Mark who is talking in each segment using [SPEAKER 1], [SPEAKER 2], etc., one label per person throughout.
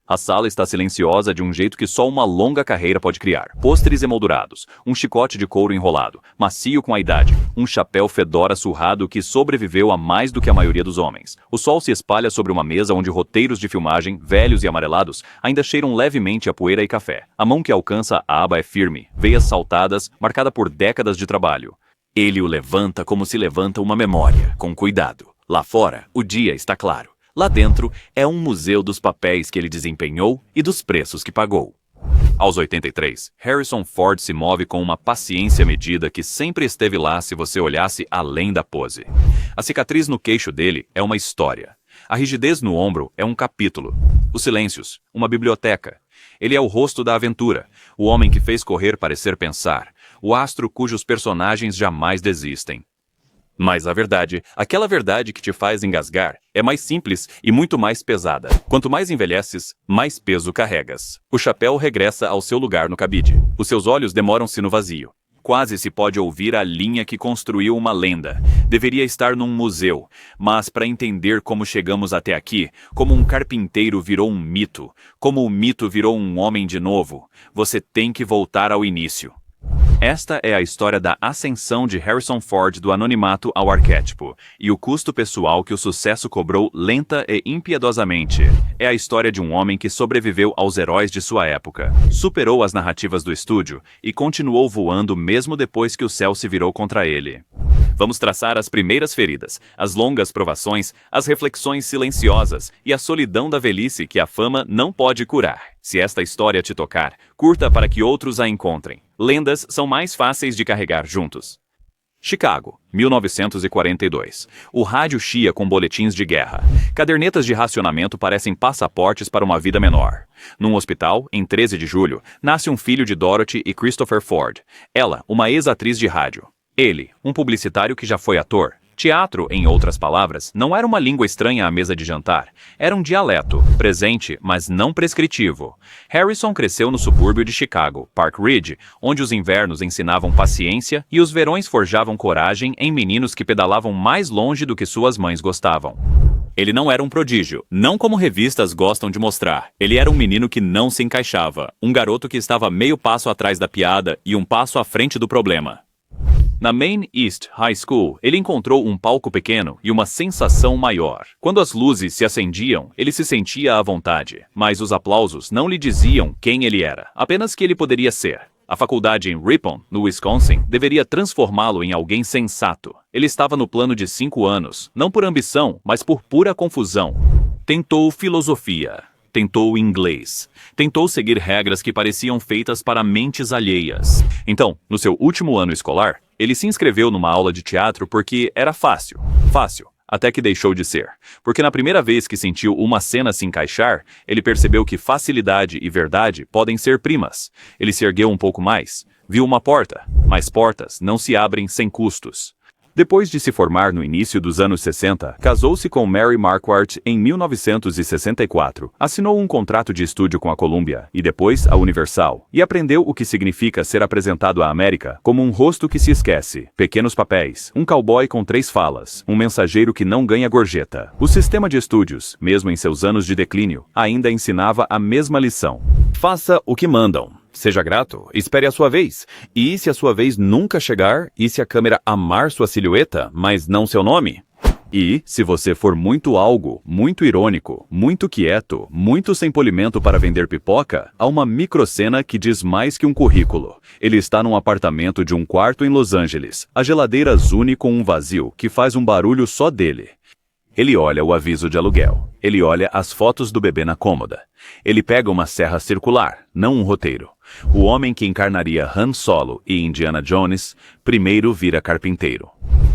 [SPEAKER 1] A sala está silenciosa de um jeito que só uma longa carreira pode criar. Pôsteres emoldurados, um chicote de couro enrolado, macio com a idade, um chapéu fedora surrado que sobreviveu a mais do que a maioria dos homens. O sol se espalha sobre uma mesa onde roteiros de filmagem, velhos e amarelados, ainda cheiram levemente a poeira e café. A mão que alcança a aba é firme, veias saltadas, marcada por décadas de trabalho. Ele o levanta como se levanta uma memória, com cuidado. Lá fora, o dia está claro. Lá dentro, é um museu dos papéis que ele desempenhou e dos preços que pagou. Aos 83, Harrison Ford se move com uma paciência medida que sempre esteve lá se você olhasse além da pose. A cicatriz no queixo dele é uma história. A rigidez no ombro é um capítulo. Os silêncios, uma biblioteca. Ele é o rosto da aventura, o homem que fez correr parecer pensar, o astro cujos personagens jamais desistem. Mas a verdade, aquela verdade que te faz engasgar, é mais simples e muito mais pesada. Quanto mais envelheces, mais peso carregas. O chapéu regressa ao seu lugar no cabide. Os seus olhos demoram-se no vazio. Quase se pode ouvir a linha que construiu uma lenda. Deveria estar num museu, mas para entender como chegamos até aqui, como um carpinteiro virou um mito, como o mito virou um homem de novo, você tem que voltar ao início. Esta é a história da ascensão de Harrison Ford do anonimato ao arquétipo, e o custo pessoal que o sucesso cobrou lenta e impiedosamente. É a história de um homem que sobreviveu aos heróis de sua época, superou as narrativas do estúdio e continuou voando mesmo depois que o céu se virou contra ele. Vamos traçar as primeiras feridas, as longas provações, as reflexões silenciosas e a solidão da velhice que a fama não pode curar. Se esta história te tocar, curta para que outros a encontrem. Lendas são mais fáceis de carregar juntos. Chicago, 1942. O rádio chia com boletins de guerra. Cadernetas de racionamento parecem passaportes para uma vida menor. Num hospital, em 13 de julho, nasce um filho de Dorothy e Christopher Ford. Ela, uma ex-atriz de rádio. Ele, um publicitário que já foi ator. Teatro, em outras palavras, não era uma língua estranha à mesa de jantar. Era um dialeto, presente, mas não prescritivo. Harrison cresceu no subúrbio de Chicago, Park Ridge, onde os invernos ensinavam paciência e os verões forjavam coragem em meninos que pedalavam mais longe do que suas mães gostavam. Ele não era um prodígio, não como revistas gostam de mostrar. Ele era um menino que não se encaixava, um garoto que estava meio passo atrás da piada e um passo à frente do problema. Na Maine East High School, ele encontrou um palco pequeno e uma sensação maior. Quando as luzes se acendiam, ele se sentia à vontade, mas os aplausos não lhe diziam quem ele era, apenas que ele poderia ser. A faculdade em Ripon, no Wisconsin, deveria transformá-lo em alguém sensato. Ele estava no plano de 5 anos, não por ambição, mas por pura confusão. Tentou filosofia. Tentou inglês. Tentou seguir regras que pareciam feitas para mentes alheias. Então, no seu último ano escolar, ele se inscreveu numa aula de teatro porque era fácil. Fácil. Até que deixou de ser. Porque na primeira vez que sentiu uma cena se encaixar, ele percebeu que facilidade e verdade podem ser primas. Ele se ergueu um pouco mais. Viu uma porta. Mas portas não se abrem sem custos. Depois de se formar no início dos anos 60, casou-se com Mary Marquardt em 1964, assinou um contrato de estúdio com a Columbia e depois a Universal, e aprendeu o que significa ser apresentado à América como um rosto que se esquece, pequenos papéis, um cowboy com 3 falas, um mensageiro que não ganha gorjeta. O sistema de estúdios, mesmo em seus anos de declínio, ainda ensinava a mesma lição. Faça o que mandam. Seja grato, espere a sua vez. E se a sua vez nunca chegar? E se a câmera amar sua silhueta, mas não seu nome? E, se você for muito algo, muito irônico, muito quieto, muito sem polimento para vender pipoca, há uma microcena que diz mais que um currículo. Ele está num apartamento de um quarto em Los Angeles. A geladeira zune com um vazio que faz um barulho só dele. Ele olha o aviso de aluguel. Ele olha as fotos do bebê na cômoda. Ele pega uma serra circular, não um roteiro. O homem que encarnaria Han Solo e Indiana Jones, primeiro vira carpinteiro.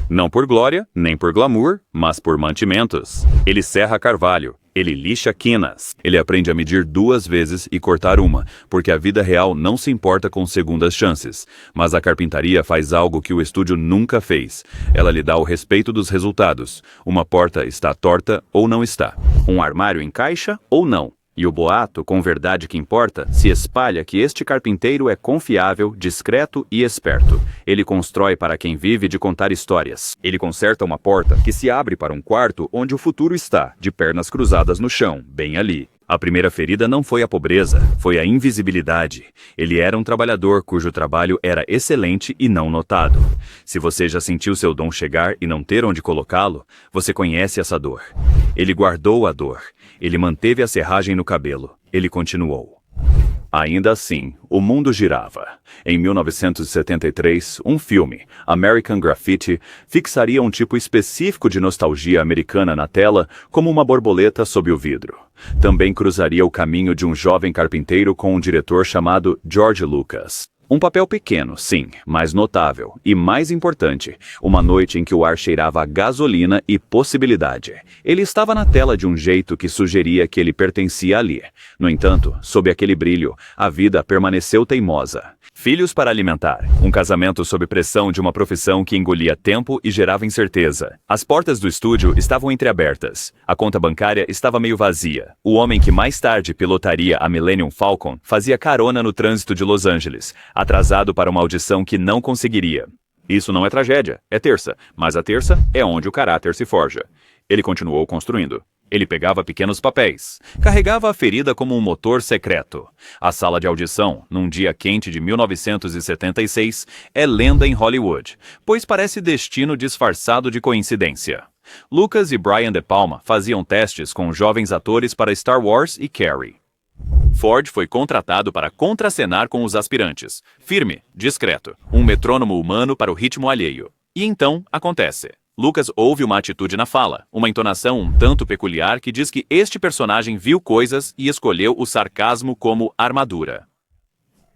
[SPEAKER 1] Não por glória, nem por glamour, mas por mantimentos. Ele serra carvalho. Ele lixa quinas. Ele aprende a medir 2 vezes e cortar uma, porque a vida real não se importa com segundas chances. Mas a carpintaria faz algo que o estúdio nunca fez. Ela lhe dá o respeito dos resultados. Uma porta está torta ou não está. Um armário encaixa ou não. E o boato, com verdade que importa, se espalha que este carpinteiro é confiável, discreto e esperto. Ele constrói para quem vive de contar histórias. Ele conserta uma porta que se abre para um quarto onde o futuro está, de pernas cruzadas no chão, bem ali. A primeira ferida não foi a pobreza, foi a invisibilidade. Ele era um trabalhador cujo trabalho era excelente e não notado. Se você já sentiu seu dom chegar e não ter onde colocá-lo, você conhece essa dor. Ele guardou a dor. Ele manteve a serragem no cabelo. Ele continuou. Ainda assim, o mundo girava. Em 1973, um filme, American Graffiti, fixaria um tipo específico de nostalgia americana na tela como uma borboleta sob o vidro. Também cruzaria o caminho de um jovem carpinteiro com um diretor chamado George Lucas. Um papel pequeno, sim, mas notável. E mais importante, uma noite em que o ar cheirava a gasolina e possibilidade. Ele estava na tela de um jeito que sugeria que ele pertencia ali. No entanto, sob aquele brilho, a vida permaneceu teimosa. Filhos para alimentar, um casamento sob pressão de uma profissão que engolia tempo e gerava incerteza. As portas do estúdio estavam entreabertas. A conta bancária estava meio vazia. O homem que mais tarde pilotaria a Millennium Falcon fazia carona no trânsito de Los Angeles, atrasado para uma audição que não conseguiria. Isso não é tragédia, é terça, mas a terça é onde o caráter se forja. Ele continuou construindo. Ele pegava pequenos papéis, carregava a ferida como um motor secreto. A sala de audição, num dia quente de 1976, é lenda em Hollywood, pois parece destino disfarçado de coincidência. Lucas e Brian De Palma faziam testes com jovens atores para Star Wars e Carrie. Ford foi contratado para contracenar com os aspirantes, firme, discreto, um metrônomo humano para o ritmo alheio. E então acontece. Lucas ouve uma atitude na fala, uma entonação um tanto peculiar que diz que este personagem viu coisas e escolheu o sarcasmo como armadura.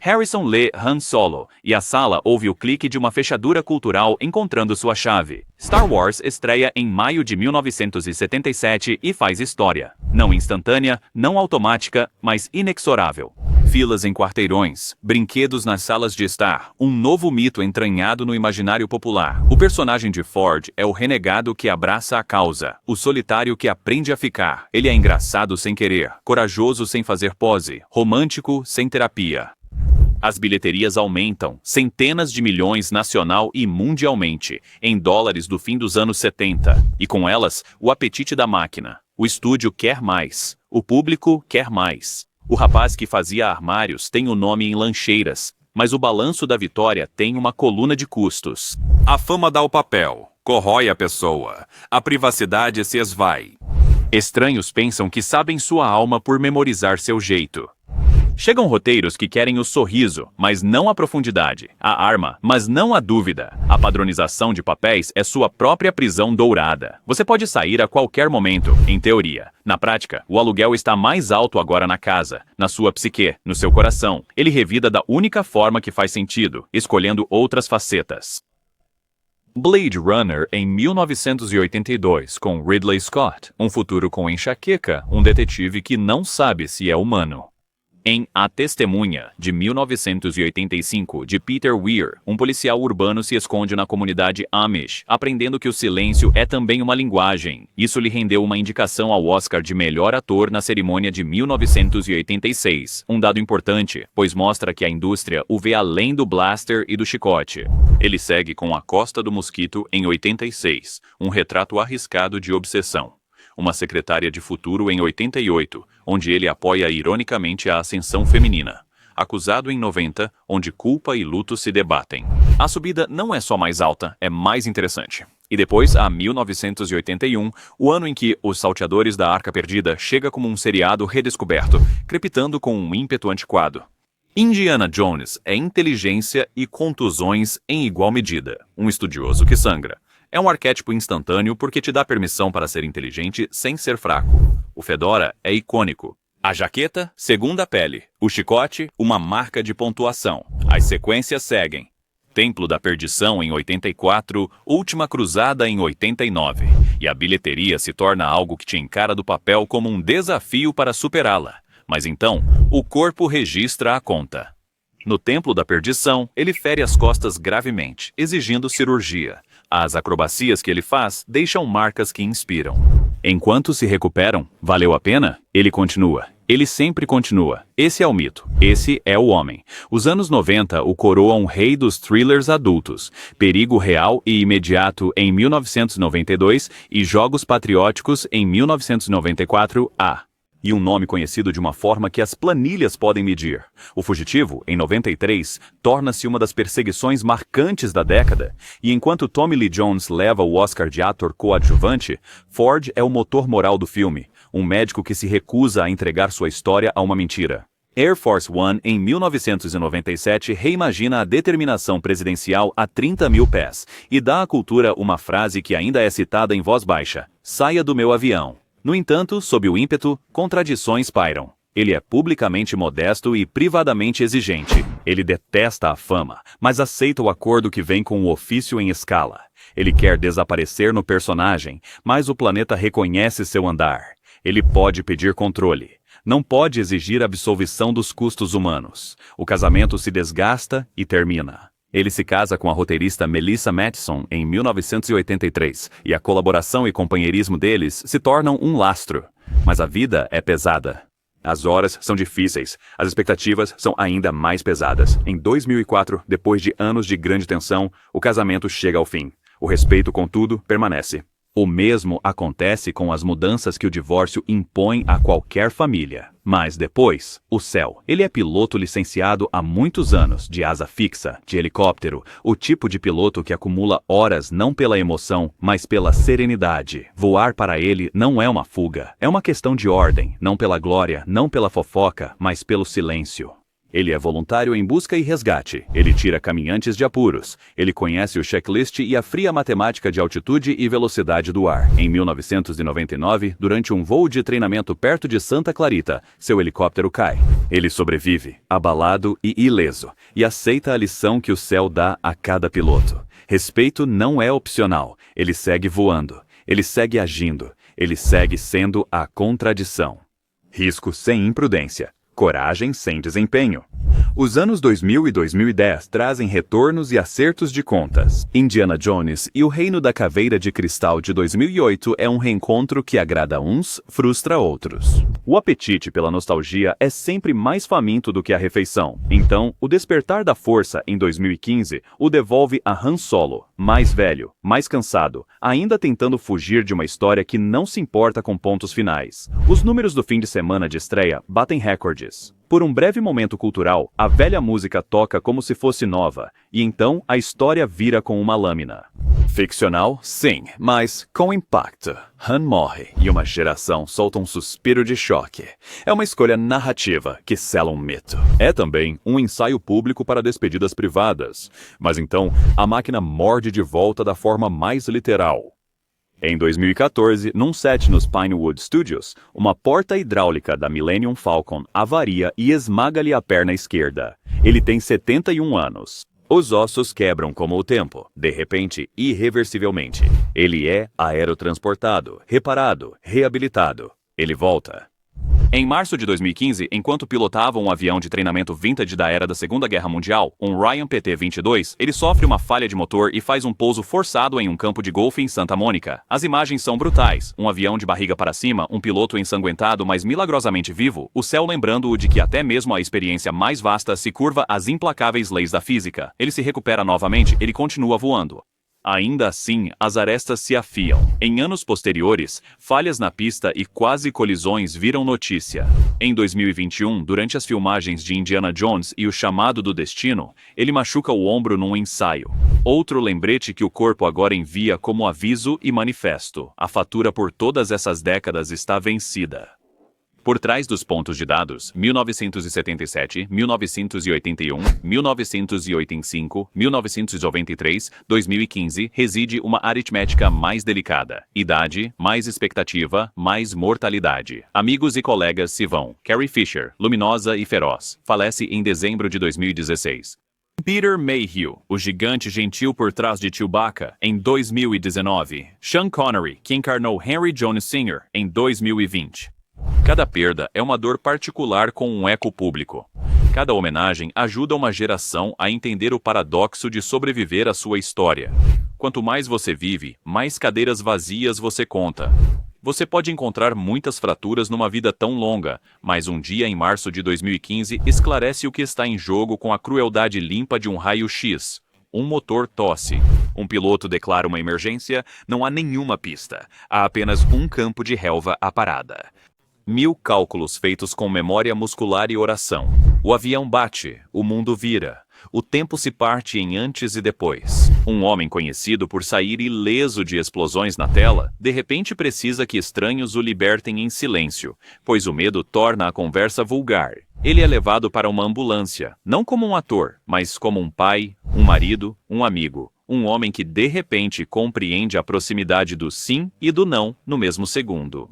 [SPEAKER 1] Harrison lê Han Solo, e a sala ouve o clique de uma fechadura cultural encontrando sua chave. Star Wars estreia em maio de 1977 e faz história. Não instantânea, não automática, mas inexorável. Filas em quarteirões, brinquedos nas salas de estar, um novo mito entranhado no imaginário popular. O personagem de Ford é o renegado que abraça a causa, o solitário que aprende a ficar. Ele é engraçado sem querer, corajoso sem fazer pose, romântico sem terapia. As bilheterias aumentam, centenas de milhões nacional e mundialmente, em dólares do fim dos anos 70, e com elas, o apetite da máquina. O estúdio quer mais, o público quer mais. O rapaz que fazia armários tem o nome em lancheiras, mas o balanço da vitória tem uma coluna de custos. A fama dá o papel, corrói a pessoa, a privacidade se esvai. Estranhos pensam que sabem sua alma por memorizar seu jeito. Chegam roteiros que querem o sorriso, mas não a profundidade, a arma, mas não a dúvida. A padronização de papéis é sua própria prisão dourada. Você pode sair a qualquer momento, em teoria. Na prática, o aluguel está mais alto agora na casa, na sua psique, no seu coração. Ele revida da única forma que faz sentido, escolhendo outras facetas. Blade Runner em 1982, com Ridley Scott, um futuro com enxaqueca, um detetive que não sabe se é humano. Em A Testemunha, de 1985, de Peter Weir, um policial urbano se esconde na comunidade Amish, aprendendo que o silêncio é também uma linguagem. Isso lhe rendeu uma indicação ao Oscar de melhor ator na cerimônia de 1986. Um dado importante, pois mostra que a indústria o vê além do blaster e do chicote. Ele segue com A Costa do Mosquito em 86, um retrato arriscado de obsessão. Uma secretária de futuro em 88, onde ele apoia ironicamente a ascensão feminina. Acusado em 90, onde culpa e luto se debatem. A subida não é só mais alta, é mais interessante. E depois, a 1981, o ano em que Os Salteadores da Arca Perdida chega como um seriado redescoberto, crepitando com um ímpeto antiquado. Indiana Jones é inteligência e contusões em igual medida. Um estudioso que sangra. É um arquétipo instantâneo porque te dá permissão para ser inteligente sem ser fraco. O fedora é icônico. A jaqueta, segunda pele. O chicote, uma marca de pontuação. As sequências seguem. Templo da Perdição em 84, Última Cruzada em 89. E a bilheteria se torna algo que te encara do papel como um desafio para superá-la. Mas então, o corpo registra a conta. No Templo da Perdição, ele fere as costas gravemente, exigindo cirurgia. As acrobacias que ele faz deixam marcas que inspiram. Enquanto se recuperam, valeu a pena? Ele continua. Ele sempre continua. Esse é o mito. Esse é o homem. Os anos 90 o coroam rei dos thrillers adultos. Perigo Real e Imediato em 1992 e Jogos Patrióticos em 1994. E um nome conhecido de uma forma que as planilhas podem medir. O Fugitivo, em 93, torna-se uma das perseguições marcantes da década, e enquanto Tommy Lee Jones leva o Oscar de ator coadjuvante, Ford é o motor moral do filme, um médico que se recusa a entregar sua história a uma mentira. Air Force One, em 1997, reimagina a determinação presidencial a 30 mil pés e dá à cultura uma frase que ainda é citada em voz baixa: "Saia do meu avião". No entanto, sob o ímpeto, contradições pairam. Ele é publicamente modesto e privadamente exigente. Ele detesta a fama, mas aceita o acordo que vem com o ofício em escala. Ele quer desaparecer no personagem, mas o planeta reconhece seu andar. Ele pode pedir controle. Não pode exigir absolvição dos custos humanos. O casamento se desgasta e termina. Ele se casa com a roteirista Melissa Mathison em 1983, e a colaboração e companheirismo deles se tornam um lastro. Mas a vida é pesada. As horas são difíceis, as expectativas são ainda mais pesadas. Em 2004, depois de anos de grande tensão, o casamento chega ao fim. O respeito, contudo, permanece. O mesmo acontece com as mudanças que o divórcio impõe a qualquer família. Mas depois, o céu. Ele é piloto licenciado há muitos anos, de asa fixa, de helicóptero, o tipo de piloto que acumula horas não pela emoção, mas pela serenidade. Voar para ele não é uma fuga, é uma questão de ordem, não pela glória, não pela fofoca, mas pelo silêncio. Ele é voluntário em busca e resgate. Ele tira caminhantes de apuros. Ele conhece o checklist e a fria matemática de altitude e velocidade do ar. Em 1999, durante um voo de treinamento perto de Santa Clarita, seu helicóptero cai. Ele sobrevive, abalado e ileso, e aceita a lição que o céu dá a cada piloto. Respeito não é opcional. Ele segue voando. Ele segue agindo. Ele segue sendo a contradição. Risco sem imprudência. Coragem sem desempenho. Os anos 2000 e 2010 trazem retornos e acertos de contas. Indiana Jones e o Reino da Caveira de Cristal de 2008 é um reencontro que agrada uns, frustra outros. O apetite pela nostalgia é sempre mais faminto do que a refeição. Então, O Despertar da Força, em 2015, o devolve a Han Solo, mais velho, mais cansado, ainda tentando fugir de uma história que não se importa com pontos finais. Os números do fim de semana de estreia batem recordes. Por um breve momento cultural, a velha música toca como se fosse nova, e então a história vira com uma lâmina. Ficcional, sim, mas com impacto. Han morre e uma geração solta um suspiro de choque. É uma escolha narrativa que sela um mito. É também um ensaio público para despedidas privadas. Mas então, a máquina morde de volta da forma mais literal. Em 2014, num set nos Pinewood Studios, uma porta hidráulica da Millennium Falcon avaria e esmaga-lhe a perna esquerda. Ele tem 71 anos. Os ossos quebram como o tempo, de repente, irreversivelmente. Ele é aerotransportado, reparado, reabilitado. Ele volta. Em março de 2015, enquanto pilotava um avião de treinamento vintage da era da Segunda Guerra Mundial, um Ryan PT-22, ele sofre uma falha de motor e faz um pouso forçado em um campo de golfe em Santa Mônica. As imagens são brutais. Um avião de barriga para cima, um piloto ensanguentado, mas milagrosamente vivo, o céu lembrando-o de que até mesmo a experiência mais vasta se curva às implacáveis leis da física. Ele se recupera novamente, ele continua voando. Ainda assim, as arestas se afiam. Em anos posteriores, falhas na pista e quase colisões viram notícia. Em 2021, durante as filmagens de Indiana Jones e o Chamado do Destino, ele machuca o ombro num ensaio. Outro lembrete que o corpo agora envia como aviso e manifesto. A fatura por todas essas décadas está vencida. Por trás dos pontos de dados, 1977, 1981, 1985, 1993, 2015, reside uma aritmética mais delicada. Idade, mais expectativa, mais mortalidade. Amigos e colegas se vão. Carrie Fisher, luminosa e feroz, falece em dezembro de 2016. Peter Mayhew, o gigante gentil por trás de Chewbacca, em 2019. Sean Connery, que encarnou Henry Jones Sr., em 2020. Cada perda é uma dor particular com um eco público. Cada homenagem ajuda uma geração a entender o paradoxo de sobreviver à sua história. Quanto mais você vive, mais cadeiras vazias você conta. Você pode encontrar muitas fraturas numa vida tão longa, mas um dia em março de 2015 esclarece o que está em jogo com a crueldade limpa de um raio-x. Um motor tosse. Um piloto declara uma emergência, não há nenhuma pista. Há apenas um campo de relva à parada. 1000 cálculos feitos com memória muscular e oração. O avião bate, o mundo vira. O tempo se parte em antes e depois. Um homem conhecido por sair ileso de explosões na tela, de repente precisa que estranhos o libertem em silêncio, pois o medo torna a conversa vulgar. Ele é levado para uma ambulância, não como um ator, mas como um pai, um marido, um amigo. Um homem que de repente compreende a proximidade do sim e do não no mesmo segundo.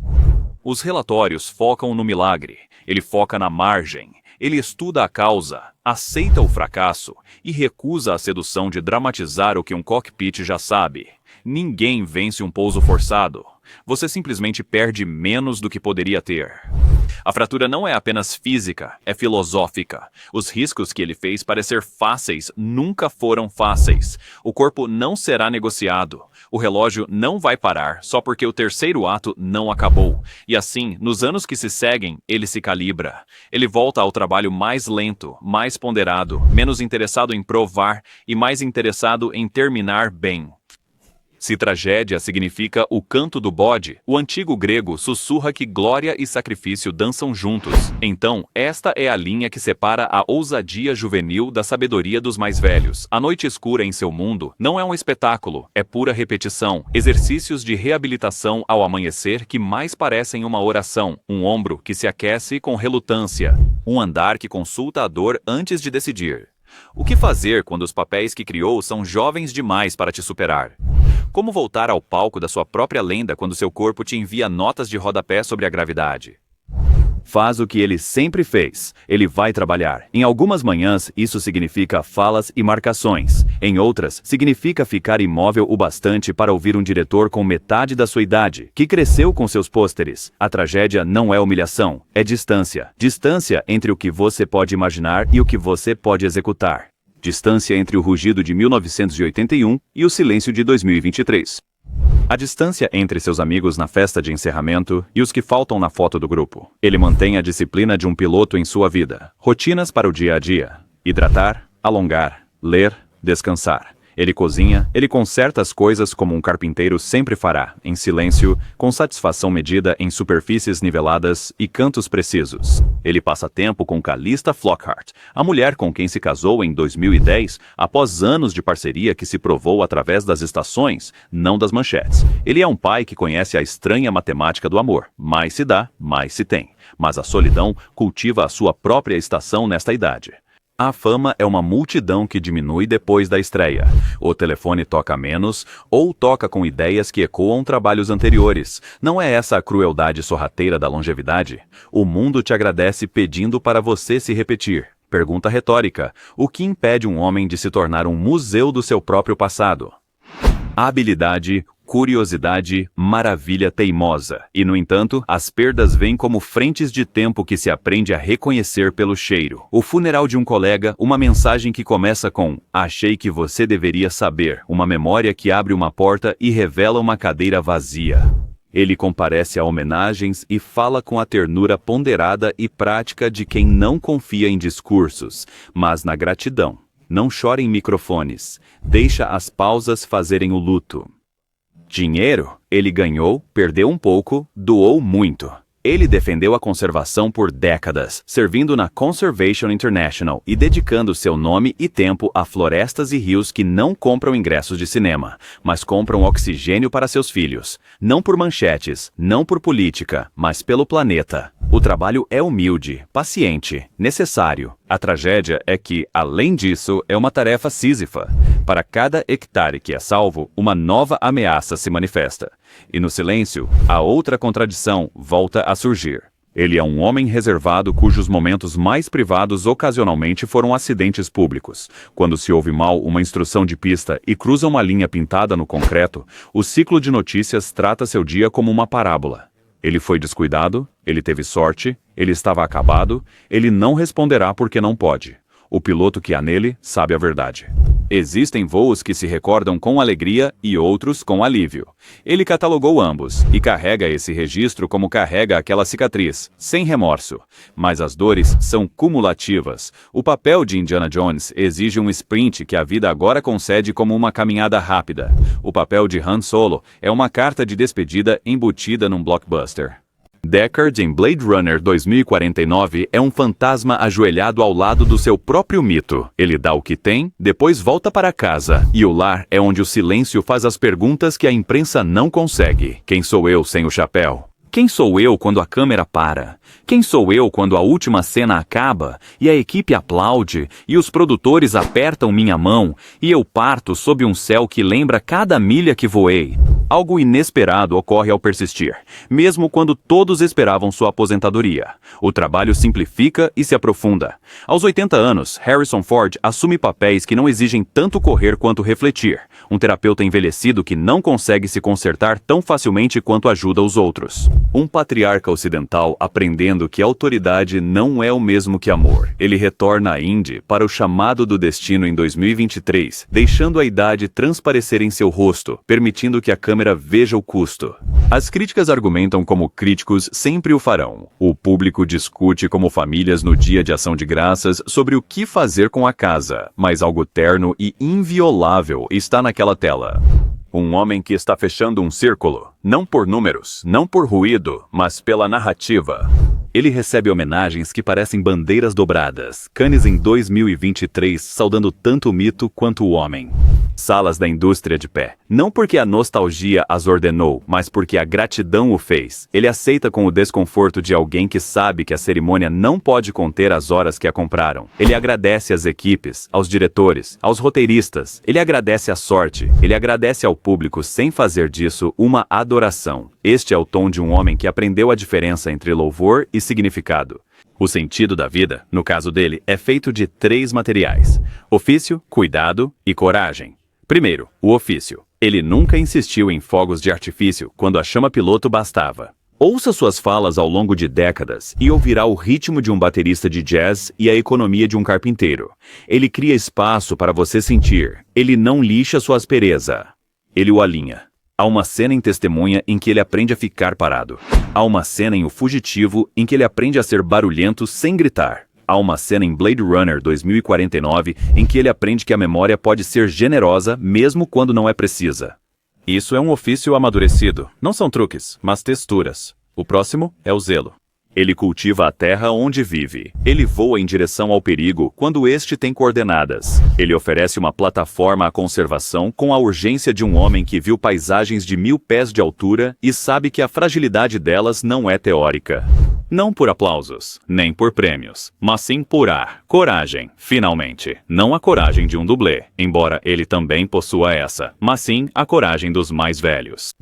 [SPEAKER 1] Os relatórios focam no milagre, ele foca na margem. Ele estuda a causa, aceita o fracasso e recusa a sedução de dramatizar o que um cockpit já sabe. Ninguém vence um pouso forçado. Você simplesmente perde menos do que poderia ter. A fratura não é apenas física, é filosófica. Os riscos que ele fez parecer fáceis nunca foram fáceis. O corpo não será negociado. O relógio não vai parar só porque o terceiro ato não acabou. E assim, nos anos que se seguem, ele se calibra. Ele volta ao trabalho mais lento, mais ponderado, menos interessado em provar e mais interessado em terminar bem. Se tragédia significa o canto do bode, o antigo grego sussurra que glória e sacrifício dançam juntos. Então, esta é a linha que separa a ousadia juvenil da sabedoria dos mais velhos. A noite escura em seu mundo não é um espetáculo, é pura repetição. Exercícios de reabilitação ao amanhecer que mais parecem uma oração. Um ombro que se aquece com relutância. Um andar que consulta a dor antes de decidir. O que fazer quando os papéis que criou são jovens demais para te superar? Como voltar ao palco da sua própria lenda quando seu corpo te envia notas de rodapé sobre a gravidade? Faz o que ele sempre fez. Ele vai trabalhar. Em algumas manhãs, isso significa falas e marcações. Em outras, significa ficar imóvel o bastante para ouvir um diretor com metade da sua idade, que cresceu com seus pôsteres. A tragédia não é humilhação, é distância. Distância entre o que você pode imaginar e o que você pode executar. Distância entre o rugido de 1981 e o silêncio de 2023. A distância entre seus amigos na festa de encerramento e os que faltam na foto do grupo. Ele mantém a disciplina de um piloto em sua vida. Rotinas para o dia a dia. Hidratar, alongar, ler, descansar. Ele cozinha, ele conserta as coisas como um carpinteiro sempre fará, em silêncio, com satisfação medida em superfícies niveladas e cantos precisos. Ele passa tempo com Calista Flockhart, a mulher com quem se casou em 2010, após anos de parceria que se provou através das estações, não das manchetes. Ele é um pai que conhece a estranha matemática do amor. Mais se dá, mais se tem. Mas a solidão cultiva a sua própria estação nesta idade. A fama é uma multidão que diminui depois da estreia. O telefone toca menos ou toca com ideias que ecoam trabalhos anteriores. Não é essa a crueldade sorrateira da longevidade? O mundo te agradece pedindo para você se repetir. Pergunta retórica: o que impede um homem de se tornar um museu do seu próprio passado? Habilidade, curiosidade, maravilha teimosa. E, no entanto, as perdas vêm como frentes de tempo que se aprende a reconhecer pelo cheiro. O funeral de um colega, uma mensagem que começa com "achei que você deveria saber", uma memória que abre uma porta e revela uma cadeira vazia. Ele comparece a homenagens e fala com a ternura ponderada e prática de quem não confia em discursos, mas na gratidão. Não chora em microfones. Deixa as pausas fazerem o luto. Dinheiro, ele ganhou, perdeu um pouco, doou muito. Ele defendeu a conservação por décadas, servindo na Conservation International e dedicando seu nome e tempo a florestas e rios que não compram ingressos de cinema, mas compram oxigênio para seus filhos. Não por manchetes, não por política, mas pelo planeta. O trabalho é humilde, paciente, necessário. A tragédia é que, além disso, é uma tarefa sísifa. Para cada hectare que é salvo, uma nova ameaça se manifesta. E no silêncio, a outra contradição volta a surgir. Ele é um homem reservado cujos momentos mais privados ocasionalmente foram acidentes públicos. Quando se ouve mal uma instrução de pista e cruza uma linha pintada no concreto, o ciclo de notícias trata seu dia como uma parábola. Ele foi descuidado, ele teve sorte, ele estava acabado, ele não responderá porque não pode. O piloto que há nele sabe a verdade. Existem voos que se recordam com alegria e outros com alívio. Ele catalogou ambos e carrega esse registro como carrega aquela cicatriz, sem remorso. Mas as dores são cumulativas. O papel de Indiana Jones exige um sprint que a vida agora concede como uma caminhada rápida. O papel de Han Solo é uma carta de despedida embutida num blockbuster. Deckard, em Blade Runner 2049, é um fantasma ajoelhado ao lado do seu próprio mito. Ele dá o que tem, depois volta para casa. E o lar é onde o silêncio faz as perguntas que a imprensa não consegue. Quem sou eu sem o chapéu? Quem sou eu quando a câmera para? Quem sou eu quando a última cena acaba e a equipe aplaude e os produtores apertam minha mão e eu parto sob um céu que lembra cada milha que voei? Algo inesperado ocorre ao persistir, mesmo quando todos esperavam sua aposentadoria. O trabalho simplifica e se aprofunda. Aos 80 anos, Harrison Ford assume papéis que não exigem tanto correr quanto refletir. Um terapeuta envelhecido que não consegue se consertar tão facilmente quanto ajuda os outros. Um patriarca ocidental aprendendo que autoridade não é o mesmo que amor. Ele retorna a Indy para o chamado do destino em 2023, deixando a idade transparecer em seu rosto, permitindo que a câmera veja o custo. As críticas argumentam como críticos sempre o farão. O público discute como famílias no dia de ação de graças sobre o que fazer com a casa, mas algo terno e inviolável está naquela tela. Um homem que está fechando um círculo, não por números, não por ruído, mas pela narrativa. Ele recebe homenagens que parecem bandeiras dobradas. Cannes em 2023, saudando tanto o mito quanto o homem. Salas da indústria de pé. Não porque a nostalgia as ordenou, mas porque a gratidão o fez. Ele aceita com o desconforto de alguém que sabe que a cerimônia não pode conter as horas que a compraram. Ele agradece às equipes, aos diretores, aos roteiristas. Ele agradece à sorte. Ele agradece ao público sem fazer disso uma adoração. Este é o tom de um homem que aprendeu a diferença entre louvor e significado. O sentido da vida, no caso dele, é feito de 3 materiais: ofício, cuidado e coragem. Primeiro, o ofício. Ele nunca insistiu em fogos de artifício quando a chama-piloto bastava. Ouça suas falas ao longo de décadas e ouvirá o ritmo de um baterista de jazz e a economia de um carpinteiro. Ele cria espaço para você sentir. Ele não lixa sua aspereza. Ele o alinha. Há uma cena em Testemunha em que ele aprende a ficar parado. Há uma cena em O Fugitivo em que ele aprende a ser barulhento sem gritar. Há uma cena em Blade Runner 2049 em que ele aprende que a memória pode ser generosa mesmo quando não é precisa. Isso é um ofício amadurecido. Não são truques, mas texturas. O próximo é o zelo. Ele cultiva a terra onde vive. Ele voa em direção ao perigo quando este tem coordenadas. Ele oferece uma plataforma à conservação com a urgência de um homem que viu paisagens de 1000 pés de altura e sabe que a fragilidade delas não é teórica. Não por aplausos, nem por prêmios, mas sim por coragem, finalmente. Não a coragem de um dublê, embora ele também possua essa, mas sim a coragem dos mais velhos.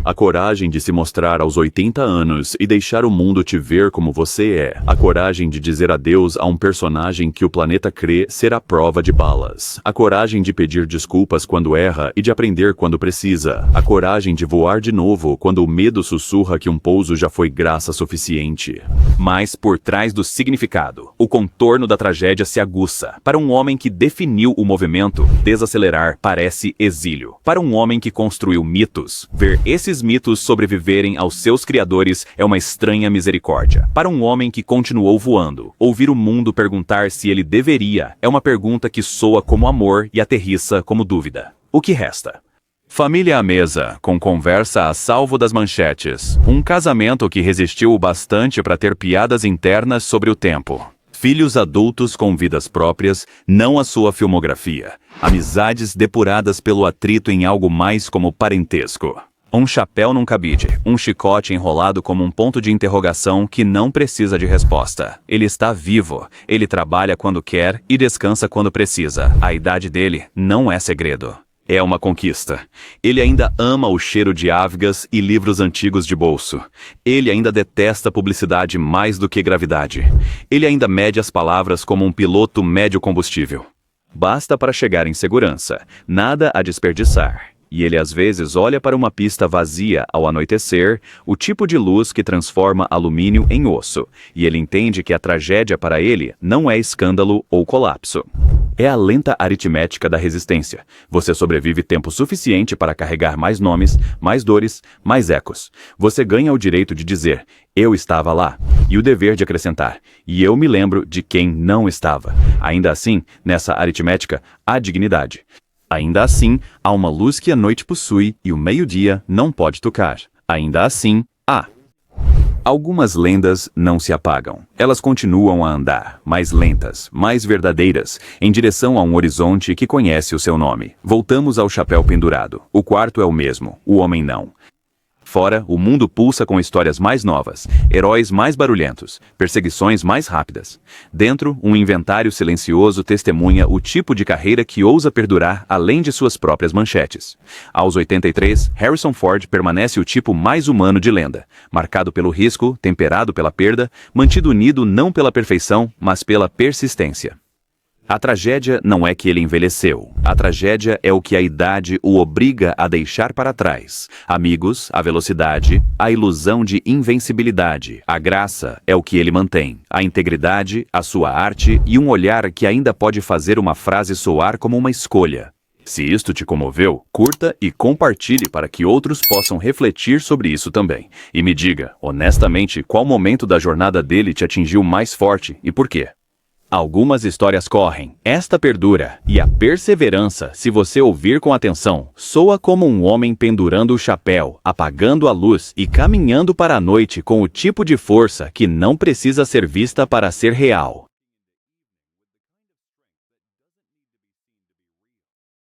[SPEAKER 1] A coragem de se mostrar aos 80 anos e deixar o mundo te ver como você é. A coragem de dizer adeus a um personagem que o planeta crê ser a prova de balas. A coragem de pedir desculpas quando erra e de aprender quando precisa. A coragem de voar de novo quando o medo sussurra que um pouso já foi graça suficiente. Mas por trás do significado, o contorno da tragédia se aguça. Para um homem que definiu o movimento, desacelerar parece exílio. Para um homem que construiu mitos, ver esses mitos sobreviverem aos seus criadores é uma estranha misericórdia. Para um homem que continuou voando, ouvir o mundo perguntar se ele deveria é uma pergunta que soa como amor e aterrissa como dúvida. O que resta? Família à mesa, com conversa a salvo das manchetes. Um casamento que resistiu o bastante para ter piadas internas sobre o tempo. Filhos adultos com vidas próprias, não a sua filmografia. Amizades depuradas pelo atrito em algo mais como parentesco. Um chapéu num cabide, um chicote enrolado como um ponto de interrogação que não precisa de resposta. Ele está vivo, ele trabalha quando quer e descansa quando precisa. A idade dele não é segredo. É uma conquista. Ele ainda ama o cheiro de ávigas e livros antigos de bolso. Ele ainda detesta publicidade mais do que gravidade. Ele ainda mede as palavras como um piloto mede o combustível. Basta para chegar em segurança, nada a desperdiçar. E ele às vezes olha para uma pista vazia ao anoitecer, o tipo de luz que transforma alumínio em osso, e ele entende que a tragédia para ele não é escândalo ou colapso. É a lenta aritmética da resistência. Você sobrevive tempo suficiente para carregar mais nomes, mais dores, mais ecos. Você ganha o direito de dizer, eu estava lá, e o dever de acrescentar, e eu me lembro de quem não estava. Ainda assim, nessa aritmética, há dignidade. Ainda assim, há uma luz que a noite possui e o meio-dia não pode tocar. Ainda assim, há Algumas lendas não se apagam. Elas continuam a andar, mais lentas, mais verdadeiras, em direção a um horizonte que conhece o seu nome. Voltamos ao chapéu pendurado. O quarto é o mesmo, o homem não. Fora, o mundo pulsa com histórias mais novas, heróis mais barulhentos, perseguições mais rápidas. Dentro, um inventário silencioso testemunha o tipo de carreira que ousa perdurar além de suas próprias manchetes. Aos 83, Harrison Ford permanece o tipo mais humano de lenda, marcado pelo risco, temperado pela perda, mantido unido não pela perfeição, mas pela persistência. A tragédia não é que ele envelheceu. A tragédia é o que a idade o obriga a deixar para trás. Amigos, a velocidade, a ilusão de invencibilidade. A graça é o que ele mantém. A integridade, a sua arte e um olhar que ainda pode fazer uma frase soar como uma escolha. Se isto te comoveu, curta e compartilhe para que outros possam refletir sobre isso também. E me diga, honestamente, qual momento da jornada dele te atingiu mais forte e por quê? Algumas histórias correm, esta perdura, e a perseverança, se você ouvir com atenção, soa como um homem pendurando o chapéu, apagando a luz e caminhando para a noite com o tipo de força que não precisa ser vista para ser real.